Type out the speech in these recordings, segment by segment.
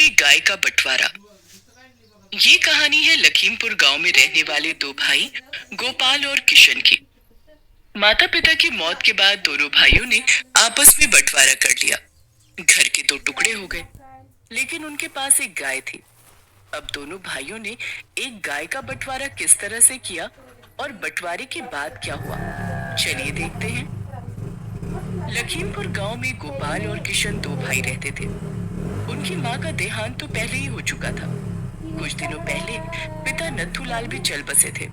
में गाय का बंटवारा। ये कहानी है लखीमपुर गांव में रहने वाले दो भाई गोपाल और किशन की। माता पिता की मौत के बाद दोनों भाइयों ने आपस में बंटवारा कर लिया। घर के दो टुकड़े हो गए, लेकिन उनके पास एक गाय थी। अब दोनों भाइयों ने एक गाय का बंटवारा किस तरह से किया और बंटवारे के बाद क्या हुआ, चलिए देखते हैं। लखीमपुर गांव में गोपाल और किशन दो भाई रहते थे। उनकी माँ का देहांत तो पहले ही हो चुका था। कुछ दिनों पहले पिता नथुलाल भी चल बसे थे।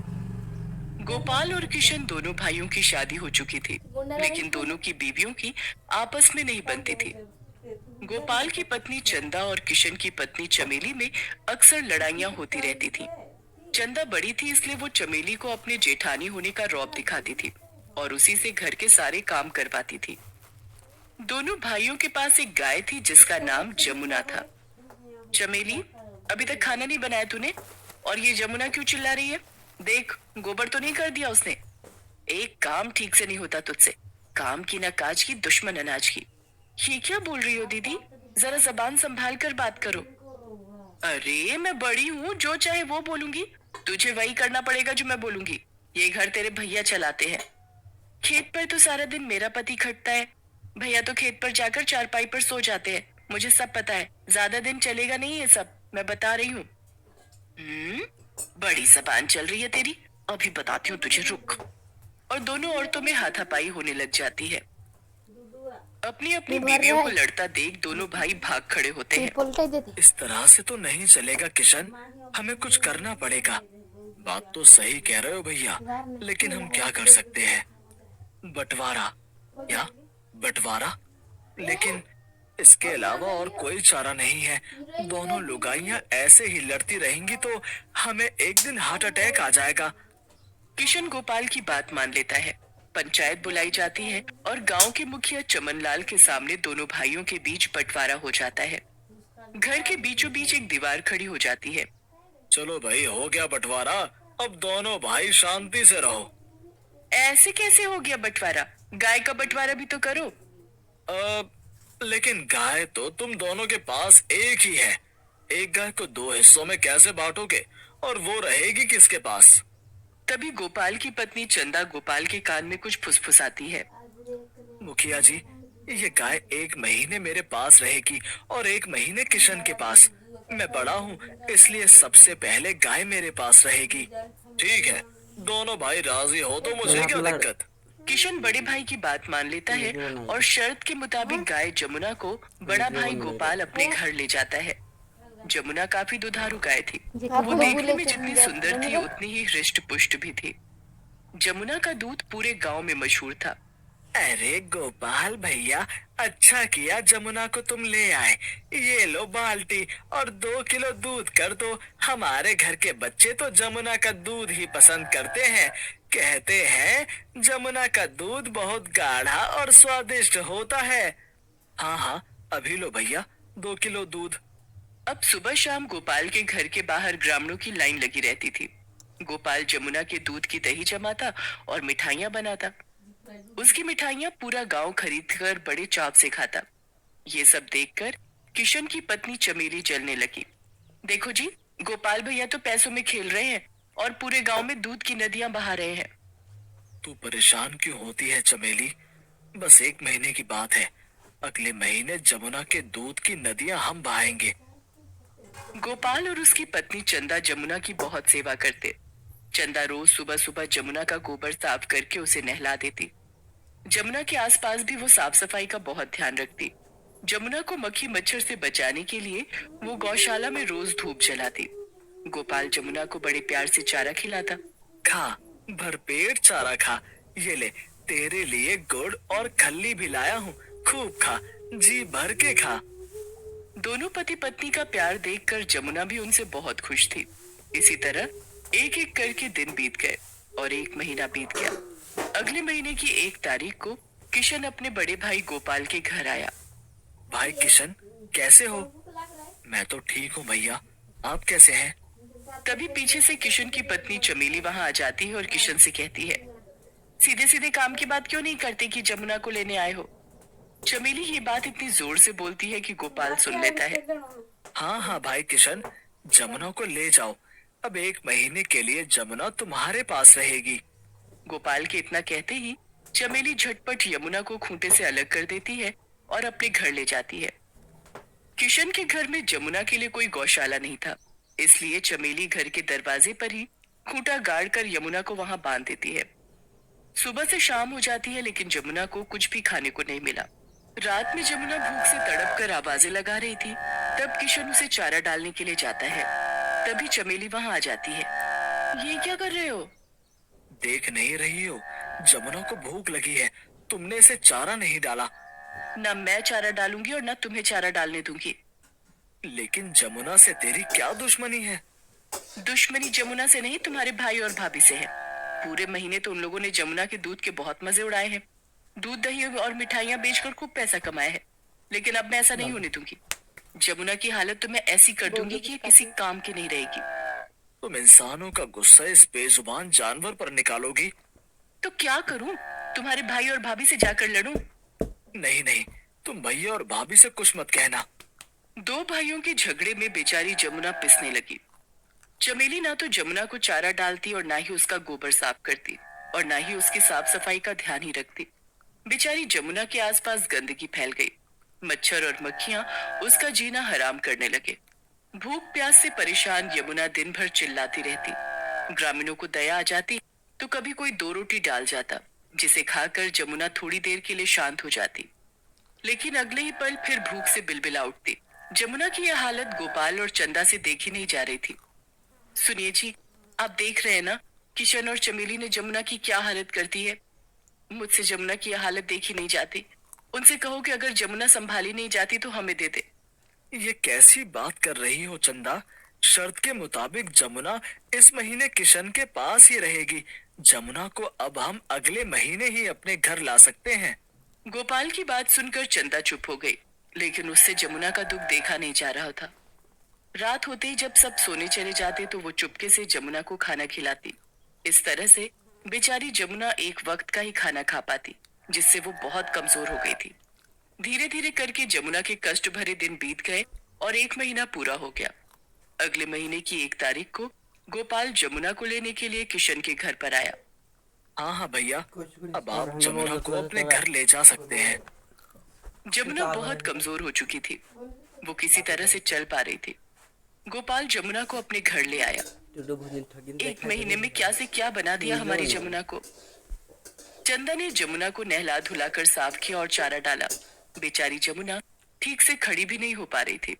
गोपाल और किशन दोनों भाइयों की शादी हो चुकी थी, लेकिन दोनों की बीवियों की आपस में नहीं बनती थी। गोपाल की पत्नी चंदा और किशन की पत्नी चमेली में अक्सर लड़ाइयाँ होती रहती थी। चंदा बड़ी थी, इसलिए वो चमेली को अपने जेठानी होने का रौब दिखाती थी और उसी से घर के सारे काम करवाती थी। दोनों भाइयों के पास एक गाय थी जिसका नाम जमुना था। चमेली, अभी तक खाना नहीं बनाया तूने? और ये जमुना क्यों चिल्ला रही है? देख, गोबर तो नहीं कर दिया उसने। एक काम ठीक से नहीं होता तुझसे। काम की ना काज की, दुश्मन अनाज की। ये क्या बोल रही हो दीदी? जरा जबान संभाल कर बात करो। अरे मैं बड़ी हूँ, जो चाहे वो बोलूंगी। तुझे वही करना पड़ेगा जो मैं बोलूंगी। ये घर तेरे भैया चलाते हैं। खेत पर तो सारा दिन मेरा पति खटता है। भैया तो खेत पर जाकर चारपाई पर सो जाते हैं। मुझे सब पता है, ज्यादा दिन चलेगा नहीं ये सब, मैं बता रही हूँ। हम्म, बड़ी जबान चल रही है तेरी। अभी बताती हूँ तुझे, रुक। और दोनों औरतों में हाथापाई होने लग जाती है। अपनी अपनी बीवियों को लड़ता देख दोनों भाई भाग खड़े होते हैं। इस तरह से तो नहीं चलेगा किशन, हमें कुछ करना पड़ेगा। बात तो सही कह रहे हो भैया, लेकिन हम क्या कर सकते हैं? बंटवारा? क्या बंटवारा? लेकिन इसके अलावा और कोई चारा नहीं है। दोनों लुगाइयां ऐसे ही लड़ती रहेंगी तो हमें एक दिन हार्ट अटैक आ जाएगा। किशन गोपाल की बात मान लेता है। पंचायत बुलाई जाती है और गांव के मुखिया चमनलाल के सामने दोनों भाइयों के बीच बंटवारा हो जाता है। घर के बीचों बीच एक दीवार खड़ी हो जाती है। चलो भाई, हो गया बंटवारा। अब दोनों भाई शांति से रहो। ऐसे कैसे हो गया बंटवारा? गाय का बंटवारा भी तो करो। लेकिन गाय तो तुम दोनों के पास एक ही है। एक गाय को दो हिस्सों में कैसे बांटोगे? और वो रहेगी किसके पास? तभी गोपाल की पत्नी चंदा गोपाल के कान में कुछ फुसफुसाती है। मुखिया जी, ये गाय एक महीने मेरे पास रहेगी और एक महीने किशन के पास। मैं बड़ा हूँ, इसलिए सबसे पहले गाय मेरे पास रहेगी। ठीक है, दोनों भाई राजी हो तो मुझे क्या दिक्कत? किशन बड़े भाई की बात मान लेता है और शर्त के मुताबिक गाय जमुना को बड़ा भाई गोपाल अपने घर ले जाता है। जमुना काफी दुधारू गाय थी। वो देखने में जितनी सुंदर थी उतनी ही हृष्ट पुष्ट भी थी। जमुना का दूध पूरे गांव में मशहूर था। अरे गोपाल भैया, अच्छा किया जमुना को तुम ले आए। ये लो बाल्टी और 2 किलो दूध कर दो। हमारे घर के बच्चे तो जमुना का दूध ही पसंद करते हैं। कहते हैं जमुना का दूध बहुत गाढ़ा और स्वादिष्ट होता है। हाँ हाँ, अभी लो भैया, 2 किलो दूध। अब सुबह शाम गोपाल के घर के बाहर ग्रामीणों की लाइन लगी रहती थी। गोपाल जमुना के दूध की दही जमाता और मिठाइयाँ बनाता। उसकी मिठाइयाँ पूरा गांव खरीद कर बड़े चाव से खाता। ये सब देखकर किशन की पत्नी चमेली जलने लगी। देखो जी, गोपाल भैया तो पैसों में खेल रहे हैं और पूरे गांव में दूध की नदियां बहा रहे हैं। तू परेशान क्यों होती है चमेली? बस एक महीने की बात है। अगले महीने जमुना के दूध की नदियां हम बहाएंगे। गोपाल और उसकी पत्नी चंदा जमुना की बहुत सेवा करते। चंदा रोज सुबह सुबह जमुना का गोबर साफ करके उसे नहला देती। जमुना के आसपास भी वो साफ सफाई का बहुत ध्यान रखती। जमुना को मक्खी मच्छर से बचाने के लिए वो गौशाला में रोज धूप जलाती। गोपाल जमुना को बड़े प्यार से चारा खिलाता। खा, भरपेट चारा खा। ये ले, तेरे लिए गुड़ और खल्ली भी लाया हूँ। खूब खा, जी भर के खा। दोनों पति पत्नी का प्यार देखकर जमुना भी उनसे बहुत खुश थी। इसी तरह एक एक करके दिन बीत गए और एक महीना बीत गया। अगले महीने की 1 तारीख को किशन अपने बड़े भाई गोपाल के घर आया। भाई किशन, कैसे हो? मैं तो ठीक हूँ भैया, आप कैसे हैं? तभी पीछे से किशन की पत्नी चमेली वहां आ जाती है और किशन से कहती है, सीधे सीधे काम की बात क्यों नहीं करते कि जमुना को लेने आए हो? चमेली ये बात इतनी जोर से बोलती है कि गोपाल सुन लेता है। हाँ हाँ भाई किशन, जमुना को ले जाओ। अब 1 महीने के लिए जमुना तुम्हारे पास रहेगी। गोपाल के इतना कहते ही चमेली झटपट यमुना को खूंटे से अलग कर देती है और अपने घर ले जाती है। किशन के घर में जमुना के लिए कोई गौशाला नहीं था, इसलिए चमेली घर के दरवाजे पर ही खूंटा गाड़ कर यमुना को वहां बांध देती है। सुबह से शाम हो जाती है लेकिन जमुना को कुछ भी खाने को नहीं मिला। रात में जमुना भूख से तड़प कर आवाजें लगा रही थी। तब किशन उसे चारा डालने के लिए जाता है। तभी चमेली वहां आ जाती है। ये क्या कर रहे हो? देख नहीं रही हो, जमुना को भूख लगी है, तुमने इसे चारा नहीं डाला। न मैं चारा डालूंगी और न तुम्हें चारा डालने दूंगी। लेकिन जमुना से तेरी क्या दुश्मनी है? दुश्मनी जमुना से नहीं, तुम्हारे भाई और भाभी से है। पूरे महीने तो उन लोगों ने जमुना के दूध के बहुत मजे उड़ाए हैं। दूध दही और मिठाइयां बेचकर खूब पैसा कमाया है। लेकिन अब मैं ऐसा नहीं होने दूंगी। जमुना की हालत तो मैं ऐसी कर दूंगी कि ये किसी काम की नहीं रहेगी। तुम इंसानों का गुस्सा इस बेजुबान जानवर पर निकालोगी? तो क्या करूं? तुम्हारे भाई और भाभी से जाकर लड़ूं? नहीं नहीं, तुम भैया और भाभी से कुछ मत कहना। दो भाइयों के झगड़े में बेचारी जमुना पिसने लगी। चमेली ना तो जमुना को चारा डालती और ना ही उसका गोबर साफ करती और ना ही उसकी साफ सफाई का ध्यान ही रखती। बेचारी जमुना के आसपास गंदगी फैल गई। मच्छर और मक्खियां उसका जीना हराम करने लगे। भूख प्यास से परेशान यमुना दिन भर चिल्लाती रहती। ग्रामीणों को दया आ जाती तो कभी कोई 2 रोटी डाल जाता, जिसे खाकर जमुना थोड़ी देर के लिए शांत हो जाती। लेकिन अगले ही पल फिर भूख से बिलबिला उठती। जमुना की यह हालत गोपाल और चंदा से देखी नहीं जा रही थी। सुनिए जी, आप देख रहे हैं ना, किशन और चमेली ने जमुना की क्या हालत कर दी है। मुझसे जमुना की यह हालत देखी नहीं जाती। उनसे कहो कि अगर जमुना संभाली नहीं जाती तो हमें दे दे। ये कैसी बात कर रही हो चंदा? शर्त के मुताबिक जमुना इस महीने किशन के पास ही रहेगी। जमुना को अब हम अगले महीने ही अपने घर ला सकते हैं। गोपाल की बात सुनकर चंदा चुप हो गई, लेकिन उससे जमुना का दुख देखा नहीं जा रहा था। रात होते ही जब सब सोने चले जाते तो वो चुपके से जमुना को खाना खिलाती। इस तरह से बेचारी जमुना एक वक्त का ही खाना खा पाती, जिससे वो बहुत कमजोर हो गई थी। धीरे धीरे करके जमुना के कष्ट भरे दिन बीत गए और 1 महीना पूरा हो गया। अगले महीने की 1 तारीख को गोपाल जमुना को लेने के लिए किशन के घर पर आया। हाँ हाँ भैया, अब आप जमुना को अपने घर ले जा सकते हैं। जमुना बहुत कमजोर हो चुकी थी। वो किसी तरह से चल पा रही थी। गोपाल जमुना को अपने घर ले आया। 1 महीने में क्या से क्या बना दिया हमारी जमुना को। चंदा ने जमुना को नहला धुलाकर साफ किया और चारा डाला। बेचारी जमुना ठीक से खड़ी भी नहीं हो पा रही थी।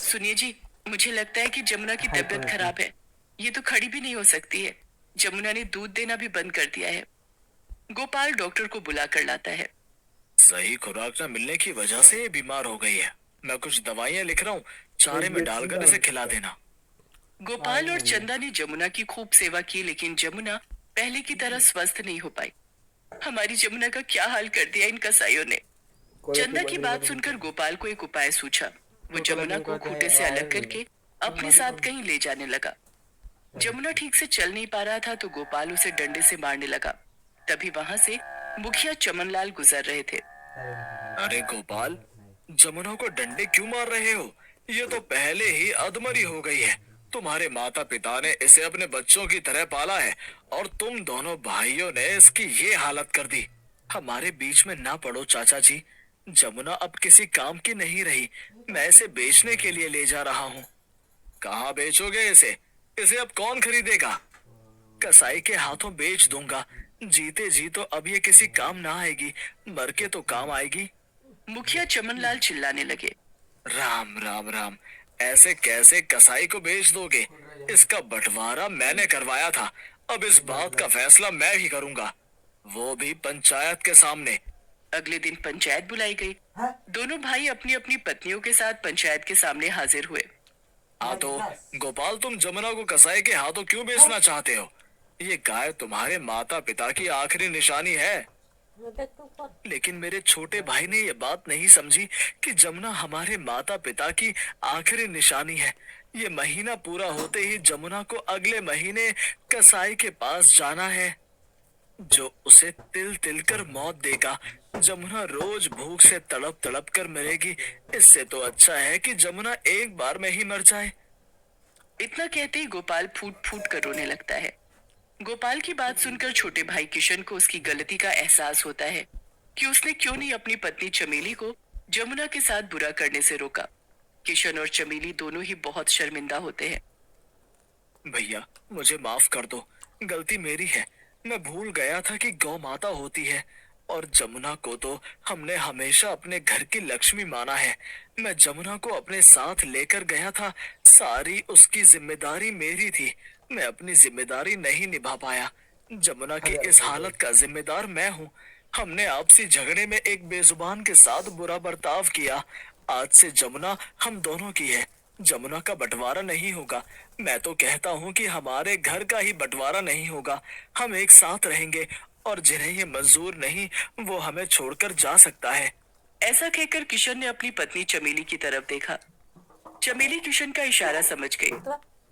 सुनिए जी, मुझे लगता है कि जमुना की तबीयत खराब है। ये तो खड़ी भी नहीं हो सकती है। जमुना ने दूध देना भी बंद कर दिया है। गोपाल डॉक्टर को बुला कर लाता है। सही खुराक न मिलने की वजह से ये बीमार हो गई है। मैं कुछ दवाइयाँ लिख रहा हूँ, चारे में डालकर इसे खिला देना। गोपाल और चंदा ने जमुना की खूब सेवा की, लेकिन जमुना पहले की तरह स्वस्थ नहीं हो पाई। हमारी जमुना का क्या हाल कर दिया इन कसाईयों ने। चंदा की बात सुनकर गोपाल को एक उपाय सूझा। वो जमुना को खूंटे से अलग करके अपने साथ कहीं ले जाने लगा। जमुना ठीक से चल नहीं पा रहा था तो गोपाल उसे डंडे से मारने लगा। तभी वहां से मुखिया चमनलाल गुजर रहे थे। अरे गोपाल, जमुना को डंडे क्यों मार रहे हो? ये तो पहले ही अधमरी हो गई है। तुम्हारे माता पिता ने इसे अपने बच्चों की तरह पाला है और तुम दोनों भाइयों ने इसकी ये हालत कर दी। हमारे बीच में ना पड़ो चाचा जी। जमुना अब किसी काम की नहीं रही। मैं इसे बेचने के लिए ले जा रहा हूँ। कहाँ बेचोगे इसे? इसे अब कौन खरीदेगा? कसाई के हाथों बेच दूंगा। जीते जी तो अब ये किसी काम ना आएगी, मर के तो काम आएगी। मुखिया चमनलाल चिल्लाने लगे। राम राम राम, ऐसे कैसे कसाई को बेच दोगे? इसका बंटवारा मैंने करवाया था। अब इस बात का फैसला मैं ही करूंगा, वो भी पंचायत के सामने। अगले दिन पंचायत बुलाई गई। दोनों भाई अपनी अपनी पत्नियों के साथ पंचायत के सामने हाजिर हुए। हाँ तो गोपाल, तुम जमुना को कसाई के हाथों क्यों बेचना चाहते हो? ये गाय तुम्हारे माता पिता की आखिरी निशानी है। लेकिन मेरे छोटे भाई ने ये बात नहीं समझी कि जमुना हमारे माता पिता की आखिरी निशानी है। ये महीना पूरा होते ही जमुना को अगले महीने कसाई के पास जाना है। जो उसे तिल तिल कर मौत देगा। जमुना रोज भूख से तड़प तड़प कर मरेगी। इससे तो अच्छा है कि जमुना एक बार में ही मर जाए। इतना कहते ही गोपाल फूट फूट कर रोने लगता है। गोपाल की बात सुनकर छोटे भाई किशन को उसकी गलती का एहसास होता है कि उसने क्यों नहीं अपनी पत्नी चमेली को जमुना के साथ बुरा करने से रोका। किशन और चमेली दोनों ही बहुत शर्मिंदा होते हैं। भैया, मुझे माफ कर दो। गलती मेरी है। मैं भूल गया था कि गौ माता होती है और जमुना को तो हमने हमेशा अपने घर की लक्ष्मी माना है। मैं जमुना को अपने साथ लेकर गया था। सारी उसकी जिम्मेदारी मेरी थी। मैं अपनी जिम्मेदारी नहीं निभा पाया। जमुना की इस हालत का जिम्मेदार मैं हूँ। हमने आपसी झगड़े में एक बेजुबान के साथ बुरा बर्ताव किया। आज से जमुना हम दोनों की है। जमुना का बंटवारा नहीं होगा। मैं तो कहता हूँ कि हमारे घर का ही बंटवारा नहीं होगा। हम एक साथ रहेंगे और जिन्हें ये मंजूर नहीं वो हमें छोड़कर जा सकता है। ऐसा कहकर किशन ने अपनी पत्नी चमेली की तरफ देखा। चमेली किशन का इशारा समझ गई।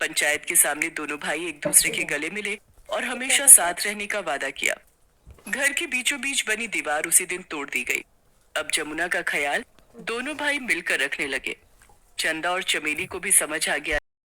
पंचायत के सामने दोनों भाई एक दूसरे के गले मिले और हमेशा साथ रहने का वादा किया। घर के बीचों बीच बनी दीवार उसी दिन तोड़ दी गई। अब जमुना का ख्याल दोनों भाई मिलकर रखने लगे। चंदा और चमेली को भी समझ आ गया